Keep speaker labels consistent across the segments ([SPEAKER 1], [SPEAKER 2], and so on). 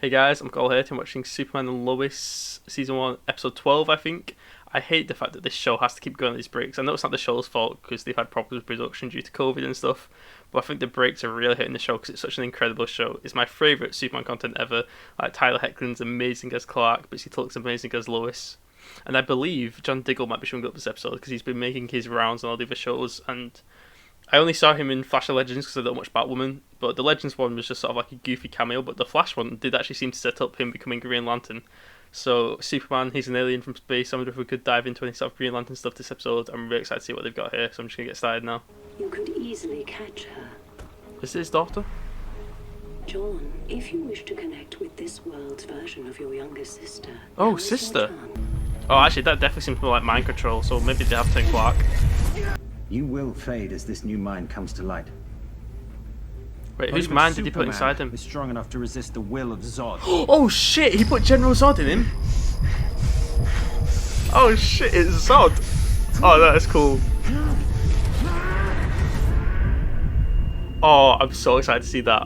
[SPEAKER 1] Hey guys, I'm Cole here. I'm watching Superman and Lois season 1, episode 12, I think. I hate the fact that this show has to keep going on these breaks. I know it's not the show's fault because they've had problems with production due to COVID and stuff, but I think the breaks are really hitting the show because it's such an incredible show. It's my favourite Superman content ever. Like, Tyler Hoechlin's amazing as Clark, but he looks amazing as Lois. And I believe Zod and Diggle might be showing up this episode because he's been making his rounds on all the other shows, and I only saw him in Flash of Legends because I don't watch Batwoman, but the Legends one was just sort of like a goofy cameo, but the Flash one did actually seem to set up him becoming Green Lantern. So, Superman, he's an alien from space. I wonder if we could dive into any sort of Green Lantern stuff this episode. I'm really excited to see what they've got here, so I'm just going to get started now.
[SPEAKER 2] You could easily catch her.
[SPEAKER 1] Is this his daughter?
[SPEAKER 2] John, if you wish to connect with this world's version of your younger sister...
[SPEAKER 1] Oh,
[SPEAKER 2] now is your
[SPEAKER 1] sister!
[SPEAKER 2] turn.
[SPEAKER 1] Oh, actually, that definitely seems more like mind control, so maybe they have to take Clark.
[SPEAKER 3] You will fade as this new mind comes to light.
[SPEAKER 1] Wait, whose mind did he put inside him?
[SPEAKER 3] Is strong enough to resist the will of Zod.
[SPEAKER 1] Oh shit, he put General Zod in him? Oh shit, it's Zod! Oh, that is cool. Oh, I'm so excited to see that.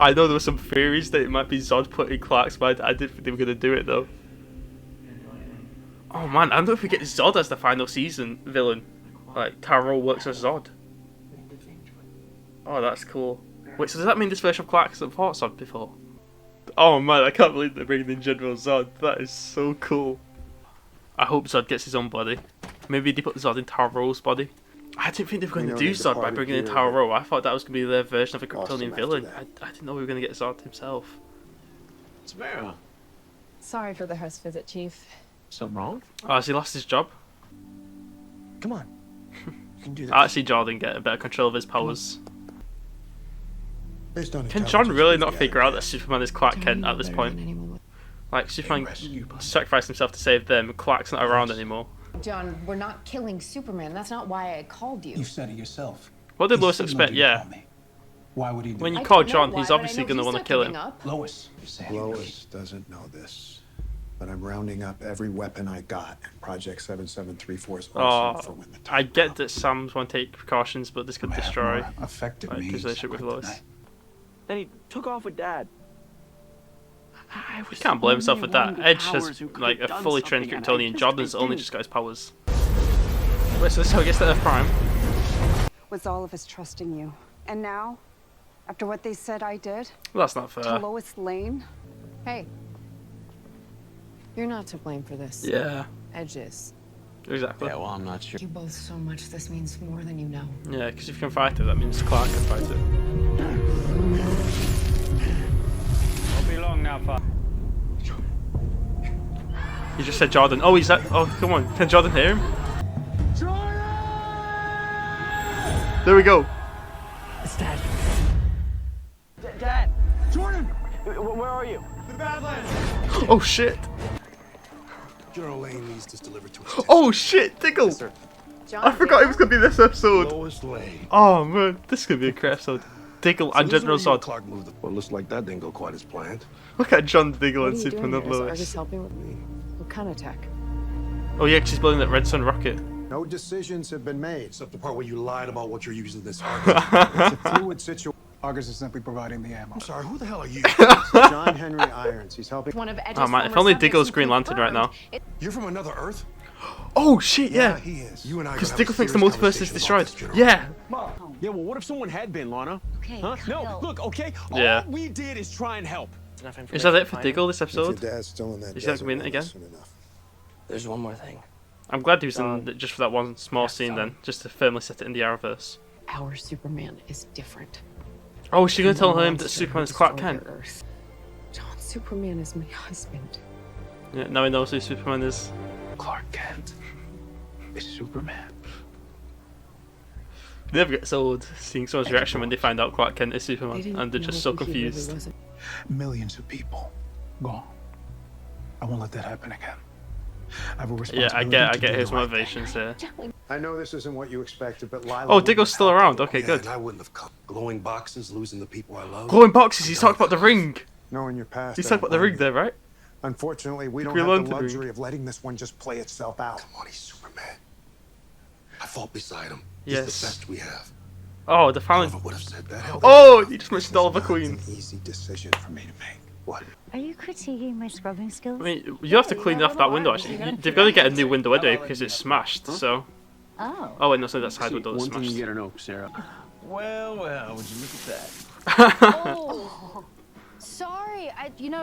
[SPEAKER 1] I know there were some theories that it might be Zod putting Clark's mind. I didn't think they were going to do it though. Oh man, I don't know if we get Zod as the final season villain. Like, Taro works as Zod. Oh, that's cool. Wait, so does that mean this version of Clark hasn't fought Zod before? Oh man, I can't believe they're bringing in General Zod. That is so cool. I hope Zod gets his own body. Maybe they put Zod in Taro's body. I didn't think they were going to do Zod by bringing in Taro. I thought that was going to be their version of a Kryptonian villain. I didn't know we were going to get Zod himself.
[SPEAKER 4] Samara,
[SPEAKER 5] Sorry for the host visit, Chief.
[SPEAKER 4] something wrong?
[SPEAKER 1] Oh, has he lost his job?
[SPEAKER 4] Come on. You can do this.
[SPEAKER 1] Actually, Jordan get a better control of his powers.
[SPEAKER 6] Based on
[SPEAKER 1] Can John really not
[SPEAKER 6] intelligence
[SPEAKER 1] figure
[SPEAKER 6] we've
[SPEAKER 1] out that Superman is Clark Kent at this point? Like, Superman sacrificed himself to save them, Clark's not around anymore.
[SPEAKER 5] John, we're not killing Superman. That's not why I called you.
[SPEAKER 6] You said it yourself.
[SPEAKER 1] What did
[SPEAKER 6] He
[SPEAKER 1] Lois
[SPEAKER 6] signaled
[SPEAKER 1] expect?
[SPEAKER 6] you to
[SPEAKER 1] Yeah.
[SPEAKER 6] call me. Why would he do
[SPEAKER 1] When
[SPEAKER 6] that?
[SPEAKER 1] you
[SPEAKER 5] I
[SPEAKER 1] call
[SPEAKER 5] don't know
[SPEAKER 1] John,
[SPEAKER 5] why,
[SPEAKER 1] he's
[SPEAKER 5] but I
[SPEAKER 1] obviously
[SPEAKER 5] know
[SPEAKER 1] going to
[SPEAKER 5] he's
[SPEAKER 1] want to
[SPEAKER 5] not
[SPEAKER 1] kill
[SPEAKER 5] giving
[SPEAKER 1] him.
[SPEAKER 5] up.
[SPEAKER 6] Lois, you're saying
[SPEAKER 7] Lois doesn't know this, but I'm rounding up every weapon I got, and Project 7734's arsenal for when the time
[SPEAKER 1] I get
[SPEAKER 7] comes.
[SPEAKER 1] that Sam's want to take precautions, but this could
[SPEAKER 6] You have
[SPEAKER 1] destroy
[SPEAKER 6] more affected
[SPEAKER 1] like,
[SPEAKER 6] me
[SPEAKER 1] his relationship with Lois.
[SPEAKER 6] tonight.
[SPEAKER 4] Then he took off with Dad.
[SPEAKER 1] He can't blame himself for that. Edge has like a fully trained Kryptonian. Jordan's only just got his powers. Wait, so this is how he gets to Earth Prime?
[SPEAKER 8] Was all of us trusting you. And now, after what they said I did,
[SPEAKER 1] Well, that's not
[SPEAKER 8] to
[SPEAKER 1] fair.
[SPEAKER 8] Lois Lane,
[SPEAKER 5] Hey, you're not to blame for this.
[SPEAKER 1] Yeah,
[SPEAKER 5] Edge is.
[SPEAKER 1] exactly.
[SPEAKER 4] Yeah, well, I'm not sure.
[SPEAKER 5] You both so much. This means more than you know.
[SPEAKER 1] Yeah, because if you can fight it, that means Clark can fight it.
[SPEAKER 4] Won't be long now, Father.
[SPEAKER 1] You just said Jordan. Oh, he's that. Oh, come on. Can Jordan hear him? There we go.
[SPEAKER 4] It's Dad. Dad!
[SPEAKER 6] Jordan!
[SPEAKER 4] Where are you?
[SPEAKER 6] The Badlands!
[SPEAKER 1] Oh shit.
[SPEAKER 7] General Lane needs this delivered to us.
[SPEAKER 1] Oh shit, Diggle.
[SPEAKER 5] John,
[SPEAKER 1] I forgot it was gonna be this episode.
[SPEAKER 7] Lois Lane.
[SPEAKER 1] Oh man, this is gonna be a great episode. Diggle and General Zod.
[SPEAKER 7] Clark moved the... Well, looks like that didn't go quite as planned.
[SPEAKER 1] Look at John Diggle
[SPEAKER 5] What are
[SPEAKER 1] and
[SPEAKER 5] you
[SPEAKER 1] Superman
[SPEAKER 5] doing
[SPEAKER 1] and
[SPEAKER 5] here? Is Argus
[SPEAKER 1] Lois.
[SPEAKER 5] helping with me? What kind of tech?
[SPEAKER 1] Oh yeah, 'cause he's building that Red Sun rocket.
[SPEAKER 7] No decisions have been made, except the part where you lied about what you're using this Argus. It's a fluid situation.
[SPEAKER 6] August is simply providing the ammo.
[SPEAKER 7] I'm sorry, who the hell are you? John Henry Irons. He's helping...
[SPEAKER 5] One of Edge's
[SPEAKER 1] Oh man, if
[SPEAKER 5] former
[SPEAKER 1] only
[SPEAKER 5] subjects
[SPEAKER 1] Diggle's
[SPEAKER 5] who
[SPEAKER 1] Green Lantern right now.
[SPEAKER 5] confirmed it-
[SPEAKER 7] You're from another Earth?
[SPEAKER 1] Oh shit, yeah.
[SPEAKER 7] he is. You and I
[SPEAKER 1] Because
[SPEAKER 7] gotta have a
[SPEAKER 1] Diggle thinks the
[SPEAKER 7] serious
[SPEAKER 1] multiverse is
[SPEAKER 7] conversation about
[SPEAKER 1] destroyed.
[SPEAKER 7] this, General.
[SPEAKER 1] Yeah.
[SPEAKER 4] Yeah, well, what if someone had been, Lana?
[SPEAKER 2] Okay,
[SPEAKER 4] Huh? No,
[SPEAKER 2] Kyle.
[SPEAKER 4] look, okay?
[SPEAKER 1] Yeah.
[SPEAKER 4] All we did is try and help.
[SPEAKER 1] Is that it for Diggle this
[SPEAKER 7] If your
[SPEAKER 1] episode?
[SPEAKER 7] dad's still in that
[SPEAKER 1] Is he not
[SPEAKER 7] desert,
[SPEAKER 1] gonna be in it
[SPEAKER 7] well,
[SPEAKER 1] again?
[SPEAKER 7] that's soon enough.
[SPEAKER 9] There's one more thing.
[SPEAKER 1] I'm glad he was in just for that one small scene then, just to firmly set it in the Arrowverse.
[SPEAKER 5] Our Superman is different.
[SPEAKER 1] Oh, is she gonna tell
[SPEAKER 5] The
[SPEAKER 1] him that
[SPEAKER 5] monster
[SPEAKER 1] Superman
[SPEAKER 5] who
[SPEAKER 1] is Clark
[SPEAKER 5] destroyed
[SPEAKER 1] Kent?
[SPEAKER 5] their Earth. John, Superman is my husband.
[SPEAKER 1] Yeah, now he knows who Superman is.
[SPEAKER 6] Clark Kent is Superman.
[SPEAKER 1] It never gets old seeing someone's reaction when they find out Clark Kent is Superman,
[SPEAKER 5] They didn't
[SPEAKER 1] and they're
[SPEAKER 5] know
[SPEAKER 1] just so
[SPEAKER 5] who he really
[SPEAKER 1] confused.
[SPEAKER 5] was.
[SPEAKER 6] Millions of people gone. I won't let that happen again. I have a
[SPEAKER 1] Yeah,
[SPEAKER 6] responsibility
[SPEAKER 1] I
[SPEAKER 6] to
[SPEAKER 1] get
[SPEAKER 6] do
[SPEAKER 1] his
[SPEAKER 6] the right
[SPEAKER 1] motivations here.
[SPEAKER 7] I know this isn't what you expected, but Lila...
[SPEAKER 1] Oh, Diggle's still around. Okay,
[SPEAKER 7] Yeah,
[SPEAKER 1] good.
[SPEAKER 7] and I wouldn't have come. Glowing boxes, losing the people I love.
[SPEAKER 1] Glowing boxes. He's talking about the ring.
[SPEAKER 7] Knowing your past...
[SPEAKER 1] He's talking about the ring there, right?
[SPEAKER 7] Unfortunately, we don't
[SPEAKER 1] Green
[SPEAKER 7] have the
[SPEAKER 1] Lantern ring.
[SPEAKER 7] luxury of letting this one just play itself out. Come on, he's Superman. I fought beside him. He's
[SPEAKER 1] Yes.
[SPEAKER 7] the best we have.
[SPEAKER 1] Oh, the finally.
[SPEAKER 7] Never would have said that. Hell,
[SPEAKER 1] Oh,
[SPEAKER 7] they-
[SPEAKER 1] you just mentioned
[SPEAKER 7] This
[SPEAKER 1] Oliver
[SPEAKER 7] is not
[SPEAKER 1] Queen.
[SPEAKER 7] an easy decision for me to make.
[SPEAKER 6] What?
[SPEAKER 10] Are you critiquing my scrubbing skills?
[SPEAKER 1] I mean, you have to clean off that window actually. They've got to get a new window anyway because it's smashed, so...
[SPEAKER 10] Oh.
[SPEAKER 1] Oh wait, no, so that side window is
[SPEAKER 11] One thing you
[SPEAKER 1] smashed.
[SPEAKER 11] gotta know, Sarah.
[SPEAKER 4] Well, would you look at that?
[SPEAKER 5] Oh. Sorry,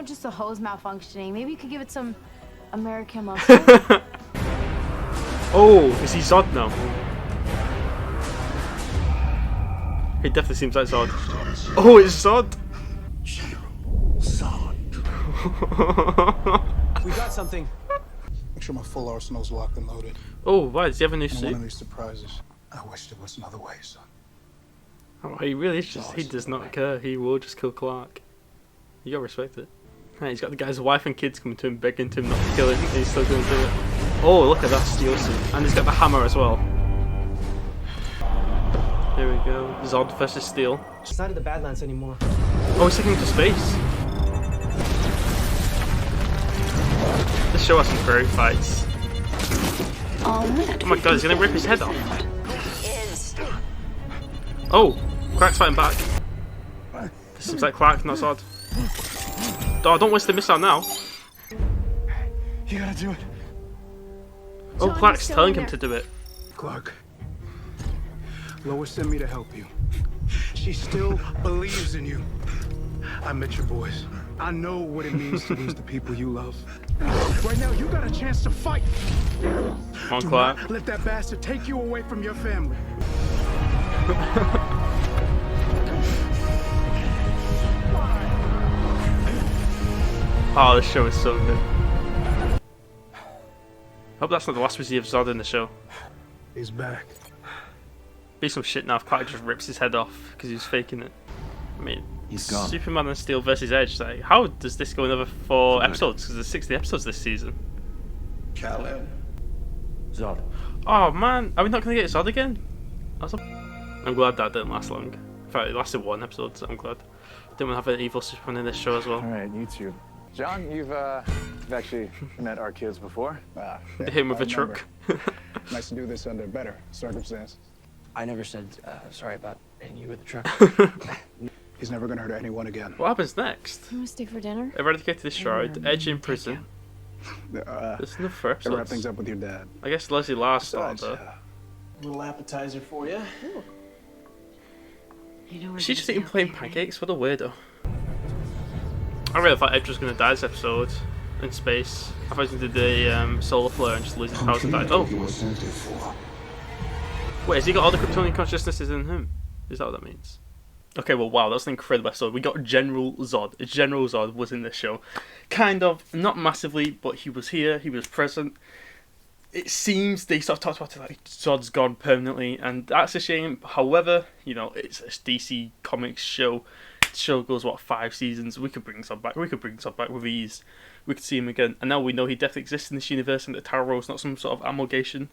[SPEAKER 5] just the hose malfunctioning. Maybe you could give it some American muscle.
[SPEAKER 1] Oh, is he Zod now? He definitely seems like Zod. Oh, it's Zod!
[SPEAKER 4] We got something.
[SPEAKER 6] Make sure my full arsenal's locked and loaded.
[SPEAKER 1] Oh, why? Does he have a new
[SPEAKER 6] And one
[SPEAKER 1] suit?
[SPEAKER 6] of these surprises. I wish there was another way, son.
[SPEAKER 1] Oh, he really is just, he does not care. He will just kill Clark. You gotta respect it. Hey, he's got the guy's wife and kids coming to him, begging to him not to kill him, and he's still going to do it. Oh, look at that steel suit. And he's got the hammer as well. Here we go. Zod versus Steel.
[SPEAKER 4] It's not in the Badlands anymore.
[SPEAKER 1] Oh, he's taking him to space. This show has some great fights. Oh my god, he's gonna rip his head off. Oh, Clark's fighting back. This seems like Clark, not Zod. Oh, don't waste the missile now.
[SPEAKER 6] You gotta do it.
[SPEAKER 1] Oh, Clark's telling him to do it.
[SPEAKER 6] Clark. Lois sent me to help you. She still believes in you. I met your boys. I know what it means to lose the people you love. Right now, you got a chance to fight.
[SPEAKER 1] Come on,
[SPEAKER 6] Do
[SPEAKER 1] Clark.
[SPEAKER 6] not let that bastard take you away from your family.
[SPEAKER 1] Oh, this show is so good. Hope that's not the last we see of Zod in the show.
[SPEAKER 6] He's back.
[SPEAKER 1] Be some shit now if Clark just rips his head off because he was faking it. I mean,
[SPEAKER 11] He's gone.
[SPEAKER 1] Superman and Steel versus Edge. Like, how does this go another 4 episodes? Because there's 60 episodes this season.
[SPEAKER 7] Kal-El.
[SPEAKER 11] Zod.
[SPEAKER 1] Oh man, are we not going to get Zod again? I'm glad that didn't last long. In fact, it lasted 1 episode, so I'm glad. Didn't want to have an evil Superman in this show as well.
[SPEAKER 12] Alright, you two. John, you've actually met our kids before.
[SPEAKER 1] They hit him with a truck.
[SPEAKER 6] Nice to do this under better circumstances.
[SPEAKER 9] I never said sorry about hitting you with a truck.
[SPEAKER 6] He's never gonna hurt anyone again.
[SPEAKER 1] What happens next?
[SPEAKER 5] You want to stay for dinner?
[SPEAKER 1] Eradicated destroyed, Edge in prison. There's enough for
[SPEAKER 6] Gotta wrap
[SPEAKER 1] episodes.
[SPEAKER 6] things up with your dad.
[SPEAKER 1] I guess Leslie Lars started
[SPEAKER 6] Besides,
[SPEAKER 1] though.
[SPEAKER 4] Little appetizer for you.
[SPEAKER 1] Is she just eating plain pancakes? What a weirdo. I really thought Edge was going to die this episode in space. I thought he did the solar flare and just lose his powers and die. Oh! Wait, has he got all the Kryptonian consciousnesses in him? Is that what that means? Okay, well, wow, that's an incredible episode. We got General Zod. General Zod was in this show. Kind of, not massively, but he was here, he was present. It seems they sort of talked about it like Zod's gone permanently, and that's a shame. However, you know, it's a DC Comics show. The show goes, what, 5 seasons? We could bring Zod back. We could bring Zod back with ease. We could see him again. And now we know he definitely exists in this universe and that Taro is not some sort of amalgamation.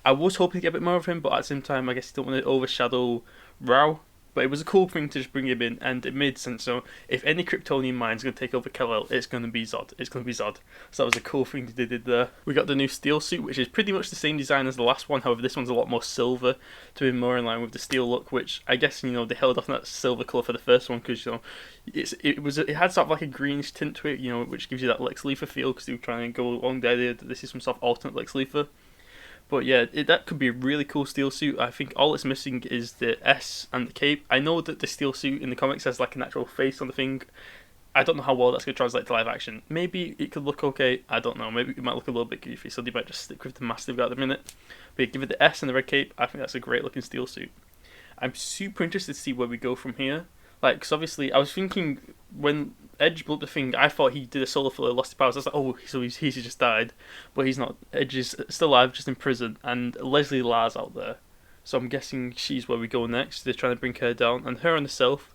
[SPEAKER 1] I was hoping to get a bit more of him, but at the same time, I guess you don't want to overshadow Rao. But it was a cool thing to just bring him in, and it made sense. So if any Kryptonian mind is going to take over Kal-El, it's going to be Zod. It's going to be Zod. So that was a cool thing they did there. We got the new steel suit, which is pretty much the same design as the last one. However, this one's a lot more silver to be more in line with the steel look, which I guess, you know, they held off on that silver colour for the first one because, you know, it had sort of like a greenish tint to it, you know, which gives you that Lex Luthor feel because they were trying to go along the idea that this is some sort of alternate Lex Luthor. But yeah, that could be a really cool steel suit. I think all it's missing is the S and the cape. I know that the steel suit in the comics has like an actual face on the thing. I don't know how well that's going to translate to live action. Maybe it could look okay. I don't know. Maybe it might look a little bit goofy, so they might just stick with the mask they've got at the minute. But yeah, give it the S and the red cape. I think that's a great looking steel suit. I'm super interested to see where we go from here. Like, because obviously, I was thinking when Edge blew up the thing, I thought he did a solar flare, lost his powers. I was like, oh, so he's just died. But he's not. Edge is still alive, just in prison. And Leslie Lars out there. So I'm guessing she's where we go next. They're trying to bring her down. And her on herself,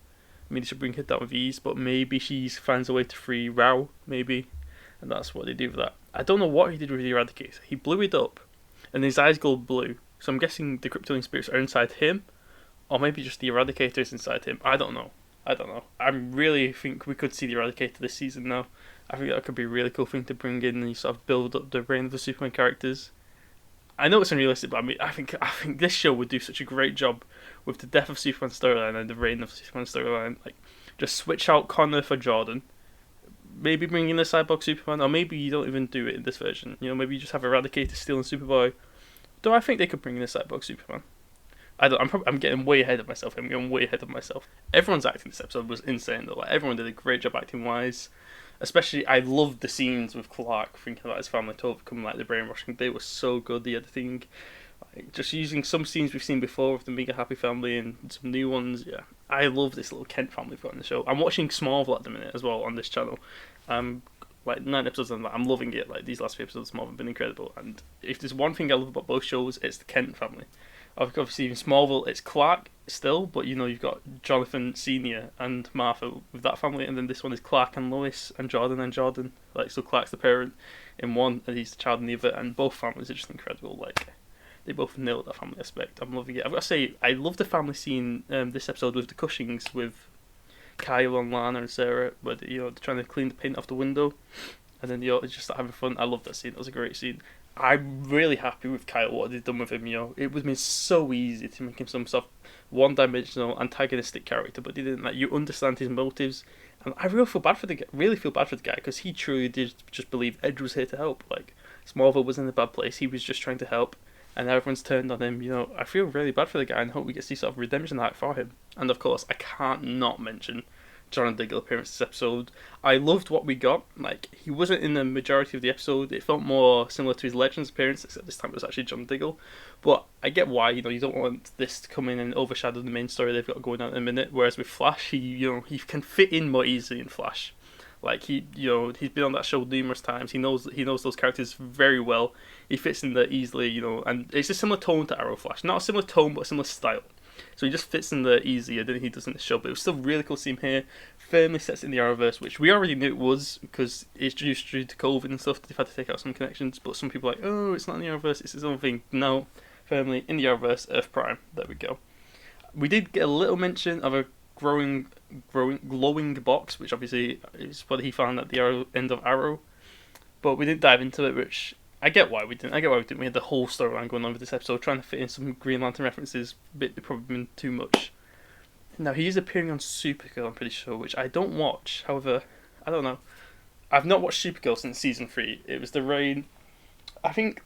[SPEAKER 1] I mean, they should bring her down with ease. But maybe she finds a way to free Rao, maybe. And that's what they do with that. I don't know what he did with the Eradicator. He blew it up, and his eyes go blue. So I'm guessing the Kryptonian spirits are inside him. Or maybe just the Eradicator is inside him. I don't know. I really think we could see the Eradicator this season now. I think that could be a really cool thing to bring in and sort of build up the reign of the Superman characters. I know it's unrealistic, but I mean, I think this show would do such a great job with the death of Superman storyline and the reign of Superman storyline. Like, just switch out Connor for Jordan, maybe bring in a cyborg Superman, or maybe you don't even do it in this version. You know, maybe you just have Eradicator stealing Superboy. Do I think they could bring in a cyborg Superman? I don't. I'm getting way ahead of myself. Everyone's acting this episode was insane though. Like everyone did a great job acting wise. Especially, I loved the scenes with Clark thinking about his family to overcome like the brainwashing. They were so good. The editing, like, just using some scenes we've seen before with them being a happy family and some new ones. Yeah, I love this little Kent family we've got in the show. I'm watching Smallville at the minute as well on this channel. Like 9 episodes and I'm loving it. Like these last few episodes of Smallville have been incredible. And if there's one thing I love about both shows, it's the Kent family. Obviously in Smallville it's Clark still, but you know you've got Jonathan Senior and Martha with that family, and then this one is Clark and Lois and Jordan. Like so Clark's the parent in one and he's the child in the other, and both families are just incredible. Like they both nailed that family aspect. I'm loving it. I've got to say I love the family scene this episode with the Cushings with Kyle and Lana and Sarah, where they, they're trying to clean the paint off the window, and then just start having fun. I love that scene. That was a great scene. I'm really happy with Kyle, what they've done with him. It would have been so easy to make him some sort of one-dimensional antagonistic character, but they didn't. Like you understand his motives, and I really feel bad for the guy because he truly did just believe Edge was here to help. Like Smallville was in a bad place, he was just trying to help, and everyone's turned on him. I feel really bad for the guy and hope we get to see sort of redemption arc for him. And of course, I can't not mention Zod and Diggle appearance this episode. I loved what we got. Like he wasn't in the majority of the episode. It felt more similar to his Legends appearance, except this time it was actually Zod and Diggle. But I get why. You don't want this to come in and overshadow the main story they've got going on in a minute. Whereas with Flash, he can fit in more easily in Flash. Like he's been on that show numerous times. He knows those characters very well. He fits in there easily. And it's a similar tone to Arrow Flash. Not a similar tone, but a similar style. So he just fits in there easier than he does in the show. But it was still really cool to see him here. Firmly sets in the Arrowverse, which we already knew it was because it's due to COVID and stuff. They've had to take out some connections. But some people are like, oh, it's not in the Arrowverse, it's his own thing. No, firmly in the Arrowverse, Earth Prime. There we go. We did get a little mention of a glowing box, which obviously is what he found at the end of Arrow. But we didn't dive into it, which I get why we didn't. We had the whole storyline going on with this episode, trying to fit in some Green Lantern references. Bit probably been too much. Now he is appearing on Supergirl, I'm pretty sure, which I don't watch. However, I don't know. I've not watched Supergirl since season 3. It was the rain. I think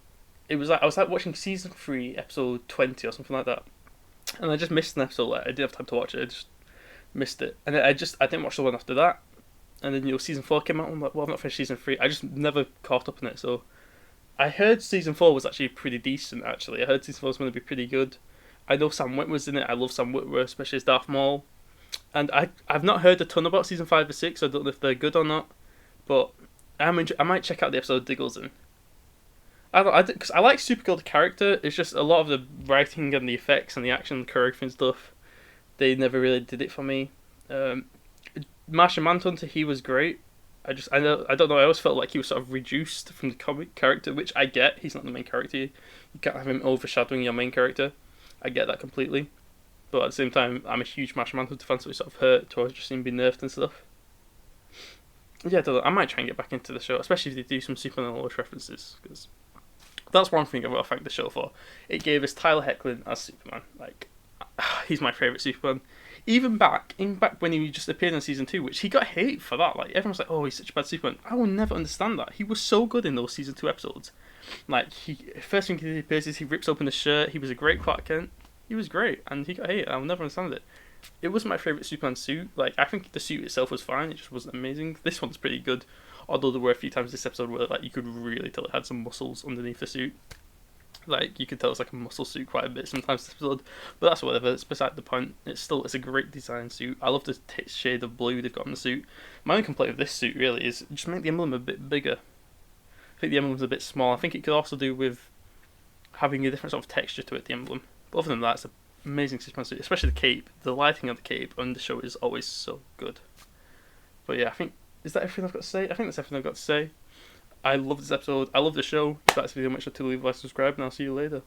[SPEAKER 1] it was like I was watching season 3, episode 20 or something like that, and I just missed an episode. Like I didn't have time to watch it. I just missed it, and I didn't watch the one after that. And then season 4 came out. And I'm like, well, I've not finished season 3. I just never caught up in it. So I heard season 4 was actually pretty decent. Actually, I heard season 4 was going to be pretty good. I know Sam Witwer's in it. I love Sam Witwer, especially as Darth Maul. And I've not heard a ton about season 5 or 6, so I don't know if they're good or not. But I might check out the episode Diggle's in. Because I like Supergirl the character. It's just a lot of the writing and the effects and the action, choreography and stuff. They never really did it for me. Martian Manhunter, he was great. I don't know. I always felt like he was sort of reduced from the comic character, which I get. He's not the main character. You can't have him overshadowing your main character. I get that completely, but at the same time, I'm a huge Martian Manhunter fan, so it's sort of hurt to just see him be nerfed and stuff. Yeah, I don't know. I might try and get back into the show, especially if they do some Superman and Lois references, because that's one thing I've got to thank the show for. It gave us Tyler Hoechlin as Superman. Like, he's my favourite Superman. Even back when he just appeared in season 2, which he got hate for that. Like everyone's like, "Oh, he's such a bad Superman." I will never understand that. He was so good in those season 2 episodes. Like first thing he appears is he rips open the shirt. He was a great Clark Kent. He was great, and he got hate. I will never understand it. It wasn't my favourite Superman suit. Like I think the suit itself was fine. It just wasn't amazing. This one's pretty good. Although there were a few times this episode where like you could really tell it had some muscles underneath the suit. Like you could tell it's like a muscle suit quite a bit sometimes this episode, but that's whatever. It's beside the point. It's a great design suit. I love the shade of blue they've got in the suit. My only complaint with this suit really is just make the emblem a bit bigger. I think the emblem's a bit small. I think it could also do with having a different sort of texture to it. The emblem. But other than that, it's an amazing Superman suit, especially the cape. The lighting of the cape on the show is always so good. But yeah, I think is that everything I've got to say? I think that's everything I've got to say. I love this episode. I love the show. If that's the video, make sure to leave a like, subscribe, and I'll see you later.